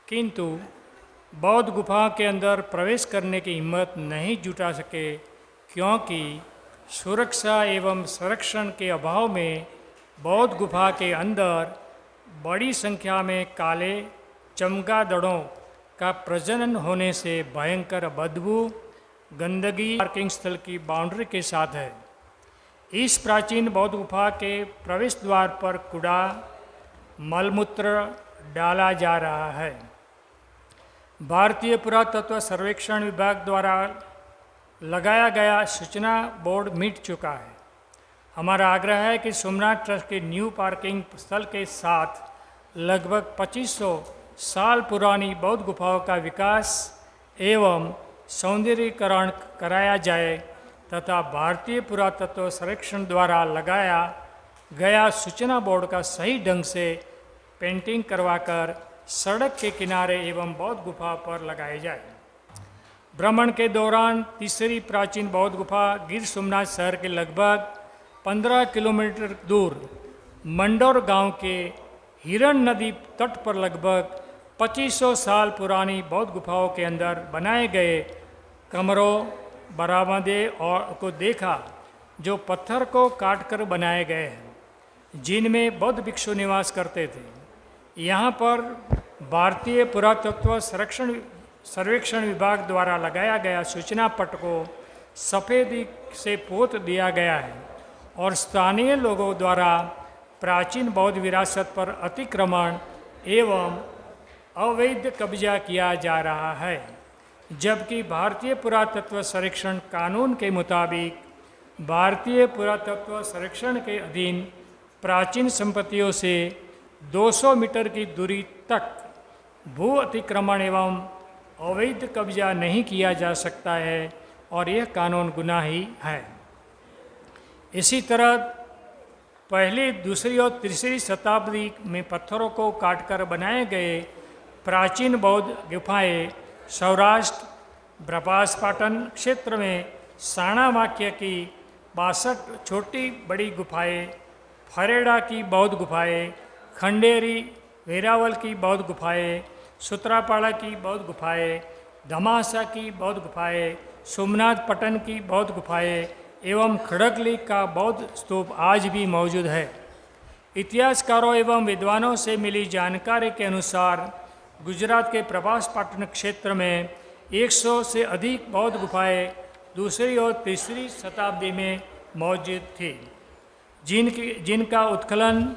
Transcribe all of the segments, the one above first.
किंतु बौद्ध गुफा के अंदर प्रवेश करने की हिम्मत नहीं जुटा सके, क्योंकि सुरक्षा एवं संरक्षण के अभाव में बौद्ध गुफा के अंदर बड़ी संख्या में काले चमगादड़ों का प्रजनन होने से भयंकर बदबू गंदगी पार्किंग स्थल की बाउंड्री के साथ है। इस प्राचीन बौद्ध गुफा के प्रवेश द्वार पर कूड़ा मलमूत्र डाला जा रहा है। भारतीय पुरातत्व सर्वेक्षण विभाग द्वारा लगाया गया सूचना बोर्ड मिट चुका है। हमारा आग्रह है कि सोमनाथ ट्रस्ट के न्यू पार्किंग स्थल के साथ लगभग 2500 साल पुरानी बौद्ध गुफाओं का विकास एवं सौंदर्यीकरण कराया जाए तथा भारतीय पुरातत्व सर्वेक्षण द्वारा लगाया गया सूचना बोर्ड का सही ढंग से पेंटिंग करवाकर सड़क के किनारे एवं बौद्ध गुफा पर लगाए जाए। भ्रमण के दौरान तीसरी प्राचीन बौद्ध गुफा गिर सोमनाथ शहर के लगभग 15 किलोमीटर दूर मंडौर गांव के हिरण नदी तट पर लगभग 2500 साल पुरानी बौद्ध गुफाओं के अंदर बनाए गए कमरों बरामदे और को देखा, जो पत्थर को काटकर बनाए गए हैं, जिनमें बौद्ध भिक्षु निवास करते थे। यहाँ पर भारतीय पुरातत्व सर्वेक्षण विभाग द्वारा लगाया गया सूचना पट को सफ़ेदी से पोत दिया गया है और स्थानीय लोगों द्वारा प्राचीन बौद्ध विरासत पर अतिक्रमण एवं अवैध कब्जा किया जा रहा है, जबकि भारतीय पुरातत्व सर्वेक्षण कानून के मुताबिक भारतीय पुरातत्व सर्वेक्षण के अधीन प्राचीन संपत्तियों से 200 मीटर की दूरी तक भू अतिक्रमण एवं अवैध कब्जा नहीं किया जा सकता है और यह कानून गुनाही है। इसी तरह पहली, दूसरी और तीसरी शताब्दी में पत्थरों को काटकर बनाए गए प्राचीन बौद्ध गुफाएं सौराष्ट्र ब्रपासपाटन क्षेत्र में साणामाक्य की 62 छोटी बड़ी गुफाएं, फरेड़ा की बौद्ध गुफाएं, खंडेरी वेरावल की बौद्ध गुफाएं, सूत्रापाड़ा की बौद्ध गुफाएं, धमासा की बौद्ध गुफाएं, सोमनाथ पटन की बौद्ध गुफाएं एवं खड़गली का बौद्ध स्तूप आज भी मौजूद है। इतिहासकारों एवं विद्वानों से मिली जानकारी के अनुसार गुजरात के प्रभासपाटन क्षेत्र में 100 से अधिक बौद्ध गुफाएं दूसरी और तीसरी शताब्दी में मौजूद थी, जिनका उत्खनन,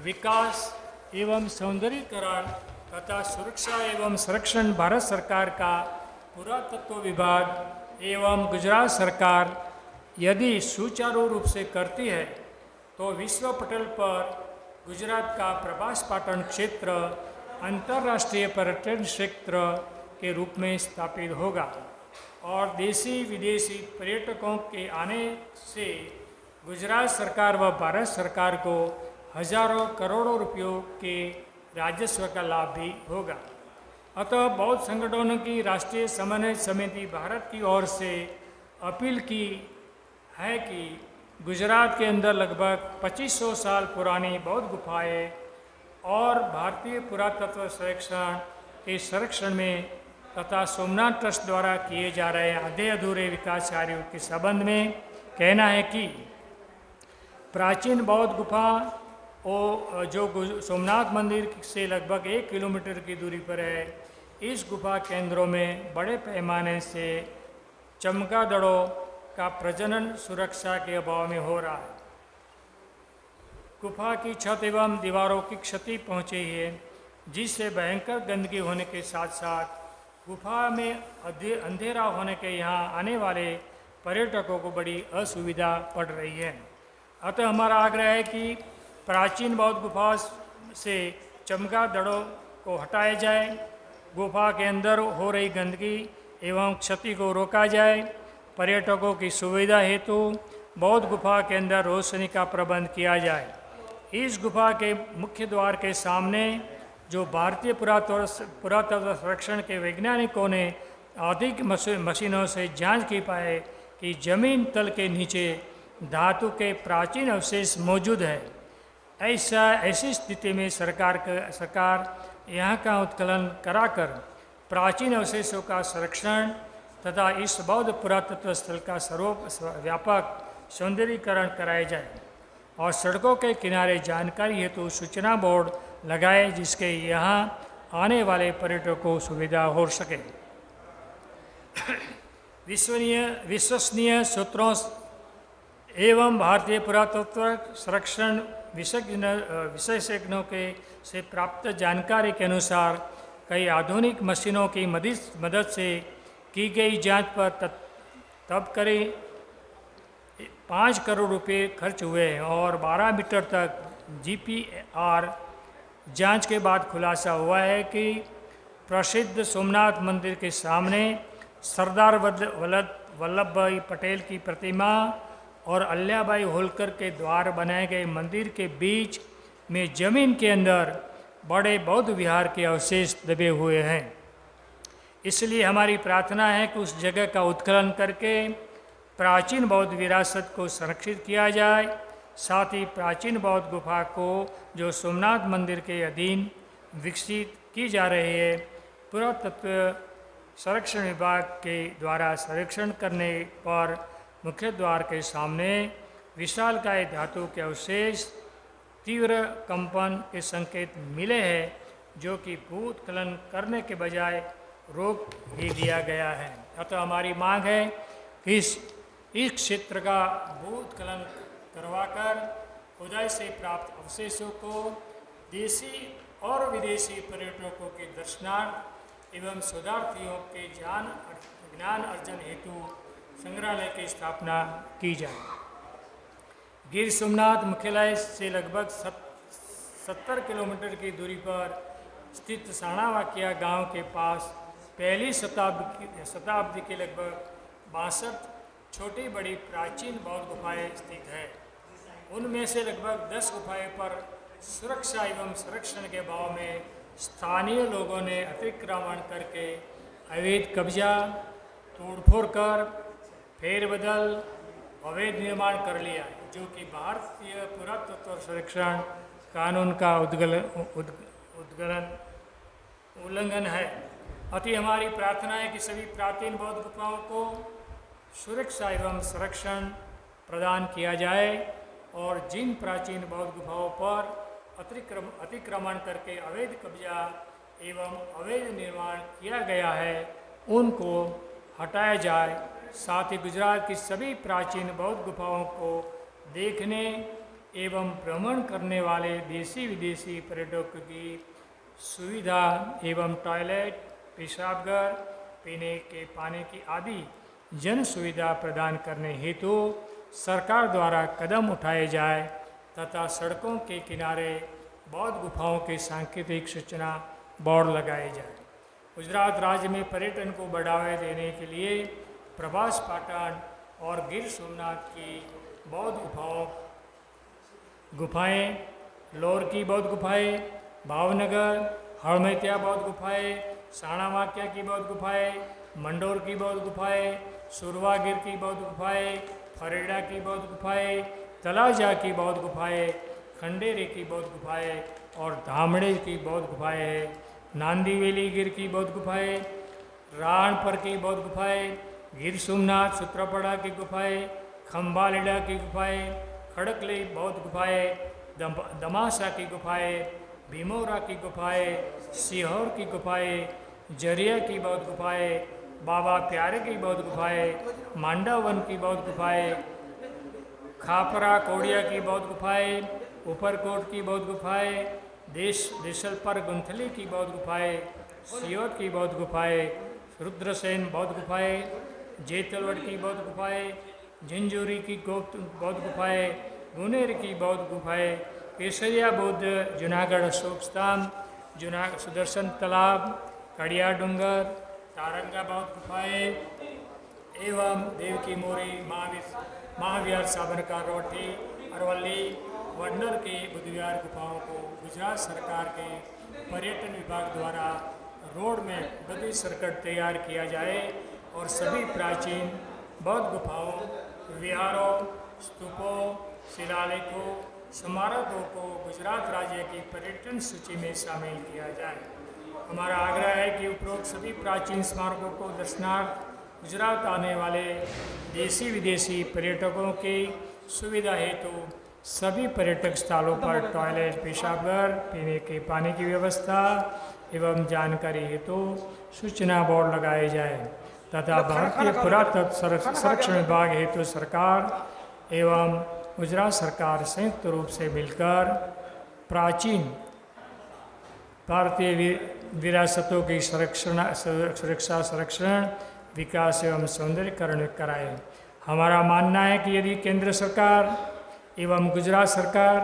विकास एवं सौंदर्यीकरण तथा सुरक्षा एवं संरक्षण भारत सरकार का पुरातत्व विभाग एवं गुजरात सरकार यदि सुचारू रूप से करती है तो विश्व पटल पर गुजरात का प्रभासपाटन क्षेत्र अंतर्राष्ट्रीय पर्यटन क्षेत्र के रूप में स्थापित होगा और देशी विदेशी पर्यटकों के आने से गुजरात सरकार व भारत सरकार को हजारों करोड़ों रुपयों के राजस्व का लाभ भी होगा। अतः बौद्ध संगठनों की राष्ट्रीय समन्वय समिति भारत की ओर से अपील की है कि गुजरात के अंदर लगभग 2500 साल पुरानी बौद्ध गुफाएं और भारतीय पुरातत्व सर्वेक्षण के संरक्षण में तथा सोमनाथ ट्रस्ट द्वारा किए जा रहे आधे अधूरे विकास कार्यों के संबंध में कहना है कि प्राचीन बौद्ध गुफा जो सोमनाथ मंदिर से लगभग 1 किलोमीटर की दूरी पर है, इस गुफा केंद्रों में बड़े पैमाने से चमगादड़ों का प्रजनन सुरक्षा के अभाव में हो रहा है। गुफा की छत एवं दीवारों की क्षति पहुंची है, जिससे भयंकर गंदगी होने के साथ साथ गुफा में अंधेरा होने के यहाँ आने वाले पर्यटकों को बड़ी असुविधा पड़ रही है। अतः हमारा आग्रह है कि प्राचीन बौद्ध गुफा से चमगादड़ों को हटाया जाए, गुफा के अंदर हो रही गंदगी एवं क्षति को रोका जाए, पर्यटकों की सुविधा हेतु बौद्ध गुफा के अंदर रोशनी का प्रबंध किया जाए। इस गुफा के मुख्य द्वार के सामने जो भारतीय पुरातत्व संरक्षण के वैज्ञानिकों ने अधिक मशीनों से जांच की पाए कि जमीन तल के नीचे धातु के प्राचीन अवशेष मौजूद है। ऐसी स्थिति में सरकार यहाँ का उत्खनन कराकर प्राचीन अवशेषों का संरक्षण तथा इस बौद्ध पुरातत्व स्थल का सर्वव्यापक सौंदर्यीकरण कराया जाए और सड़कों के किनारे जानकारी हेतु सूचना बोर्ड लगाए जिसके यहाँ आने वाले पर्यटकों को सुविधा हो सके। विश्वसनीय सूत्रों एवं भारतीय पुरातत्व संरक्षण विशेषज्ञों के से प्राप्त जानकारी के अनुसार कई आधुनिक मशीनों की मदद से की गई जांच पर तब करीब 5 करोड़ रुपए खर्च हुए और 12 मीटर तक GPR जांच के बाद खुलासा हुआ है कि प्रसिद्ध सोमनाथ मंदिर के सामने सरदार वल्लभ भाई पटेल की प्रतिमा और अल्लाबाई होलकर के द्वार बनाए गए मंदिर के बीच में जमीन के अंदर बड़े बौद्ध विहार के अवशेष दबे हुए हैं। इसलिए हमारी प्रार्थना है कि उस जगह का उत्खनन करके प्राचीन बौद्ध विरासत को संरक्षित किया जाए। साथ ही प्राचीन बौद्ध गुफा को जो सोमनाथ मंदिर के अधीन विकसित की जा रही है, पुरातत्व संरक्षण विभाग के द्वारा संरक्षण करने पर मुख्य द्वार के सामने विशालकाय धातु के अवशेष तीव्र कंपन के संकेत मिले हैं, जो कि भूस्खलन करने के बजाय रोक ही दिया गया है। अतः हमारी मांग है कि इस क्षेत्र का भूस्खलन करवाकर खुदाई से प्राप्त अवशेषों को देशी और विदेशी पर्यटकों के दर्शनार्थ एवं शोधार्थियों के ज्ञान अर्जन हेतु संग्रहालय की स्थापना की जाए। गिर सोमनाथ मुख्यालय से लगभग 70 किलोमीटर की दूरी पर स्थित साणावाकिया गांव के पास पहली शताब्दी के लगभग 62 छोटी बड़ी प्राचीन बौद्ध गुफाएं स्थित है। उनमें से लगभग 10 गुफाएं पर सुरक्षा एवं संरक्षण के अभाव में स्थानीय लोगों ने अतिक्रमण करके अवैध कब्जा, तोड़फोड़ कर फेरबदल, अवैध निर्माण कर लिया, जो कि भारतीय पुरातत्व संरक्षण कानून का उल्लंघन है। अतः हमारी प्रार्थना है कि सभी प्राचीन बौद्ध गुफाओं को सुरक्षा एवं संरक्षण प्रदान किया जाए और जिन प्राचीन बौद्ध गुफाओं पर अतिक्रमण करके अवैध कब्जा एवं अवैध निर्माण किया गया है उनको हटाया जाए। साथ ही गुजरात की सभी प्राचीन बौद्ध गुफाओं को देखने एवं भ्रमण करने वाले देशी विदेशी पर्यटकों की सुविधा एवं टॉयलेट, पेशाबघर, पीने के पानी की आदि जन सुविधा प्रदान करने हेतु सरकार द्वारा कदम उठाए जाए तथा सड़कों के किनारे बौद्ध गुफाओं के सांकेतिक सूचना बोर्ड लगाए जाए। गुजरात राज्य में पर्यटन को बढ़ावा देने के लिए प्रभास पाटन और गिर सोमनाथ की बौद्ध गुफाएं, लोर की बौद्ध गुफाएं, भावनगर, हड़मैतिया बौद्ध गुफाएं, साणावाकिया की बौद्ध गुफाएं, मंडोर की बौद्ध गुफाएं, सुरवागिर की बौद्ध गुफाएं, फरेड़ा की बौद्ध गुफाएं, तलाजा की बौद्ध गुफाएं, खंडेरी की बौद्ध गुफाएं और धामड़े की बौद्ध गुफाएं हैं। नांदीवेली गिर की बौद्ध गुफाएं, राणपर की बौद्ध गुफाएं, गिर सोमनाथ सूत्रपड़ा की गुफाएं, खम्बालिडा की गुफाएं, खड़कली बौद्ध गुफाएं, दमासा की गुफाएं, भीमौरा की गुफाएं, सीहोर की गुफाएं, जरिया की बौद्ध गुफाएं, बाबा प्यारे की बौद्ध गुफाएं, मांडावन की बौद्ध गुफाएं, खापरा कोड़िया की बौद्ध गुफाएं, ऊपरकोट की बौद्ध गुफाएं, देशलपर गुंथली की बौद्ध गुफाएं, सियोत की बौद्ध गुफाएं, रुद्रसेन बौद्ध गुफाएं, जेतलवड़ की बौद्ध गुफाएं, झंझूरी की बौद्ध गुफाएं, गुनेर की बौद्ध गुफाएं, केसरिया बौद्ध, जूनागढ़ अशोक स्तंभ, सुदर्शन तालाब, कड़िया डूंगर, तारंगा बौद्ध गुफाएं एवं देवकी मोरी, महाविहार, साबरकर रोटी, अरवली, वडनर की बुद्धविहार गुफाओं को गुजरात सरकार के पर्यटन विभाग द्वारा रोड में गति सर्किट तैयार किया जाए और सभी प्राचीन बौद्ध गुफाओं, विहारों, स्तूपों, शिलालेखों, स्मारकों को गुजरात राज्य की पर्यटन सूची में शामिल किया जाए। हमारा आग्रह है कि उपरोक्त सभी प्राचीन स्मारकों को दर्शनार्थ गुजरात आने वाले देशी विदेशी पर्यटकों की सुविधा हेतु सभी पर्यटक स्थलों पर टॉयलेट, पेशाबघर, पीने के पानी की व्यवस्था एवं जानकारी हेतु सूचना बोर्ड लगाए जाए तथा भारतीय पुरातत्व संरक्षण विभाग हेतु सरकार एवं गुजरात सरकार संयुक्त रूप से मिलकर प्राचीन भारतीय विरासतों की सुरक्षा, संरक्षण, विकास एवं सौंदर्यीकरण कराए। हमारा मानना है कि यदि केंद्र सरकार एवं गुजरात सरकार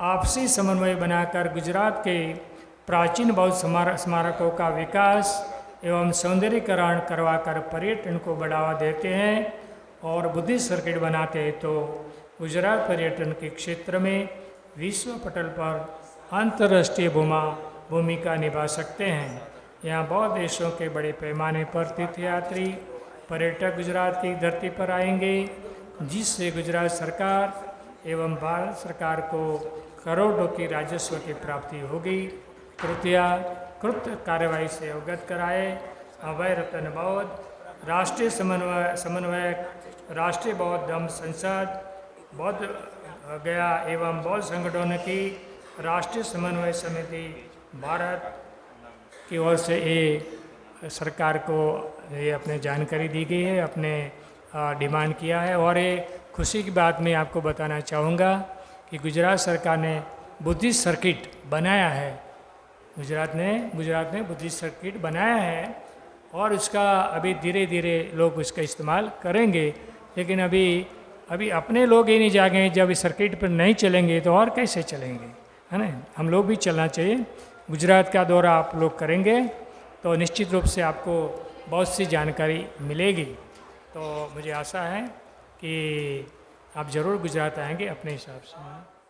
आपसी समन्वय बनाकर गुजरात के प्राचीन बौद्ध स्मारकों का विकास एवं सौंदर्यीकरण करवाकर पर्यटन को बढ़ावा देते हैं और बुद्धिस्ट सर्किट बनाते हैं तो गुजरात पर्यटन के क्षेत्र में विश्व पटल पर अंतर्राष्ट्रीय भूमिका निभा सकते हैं। यहाँ बहुत देशों के बड़े पैमाने पर तीर्थयात्री पर्यटक गुजरात की धरती पर आएंगे, जिससे गुजरात सरकार एवं भारत सरकार को करोड़ों की राजस्व की प्राप्ति होगी। कृपया कृत कार्यवाही से अवगत कराए। अभय रतन बौद्ध, राष्ट्रीय समन्वयक, राष्ट्रीय बौद्ध धम्म संसद, बौद्ध गया एवं बौद्ध संगठनों की राष्ट्रीय समन्वय समिति भारत की ओर से ये सरकार को ये अपने जानकारी दी गई है, अपने डिमांड किया है। और ये खुशी की बात मैं आपको बताना चाहूँगा कि गुजरात सरकार ने बुद्धिस्ट सर्किट बनाया है। गुजरात ने बुद्धिस्ट सर्किट बनाया है और उसका अभी धीरे धीरे लोग उसका इस्तेमाल करेंगे। लेकिन अभी अपने लोग ही नहीं जागे, जब इस सर्किट पर नहीं चलेंगे तो और कैसे चलेंगे, है ना। हम लोग भी चलना चाहिए। गुजरात का दौरा आप लोग करेंगे तो निश्चित रूप से आपको बहुत सी जानकारी मिलेगी। तो मुझे आशा है कि आप ज़रूर गुजरात आएंगे अपने हिसाब से।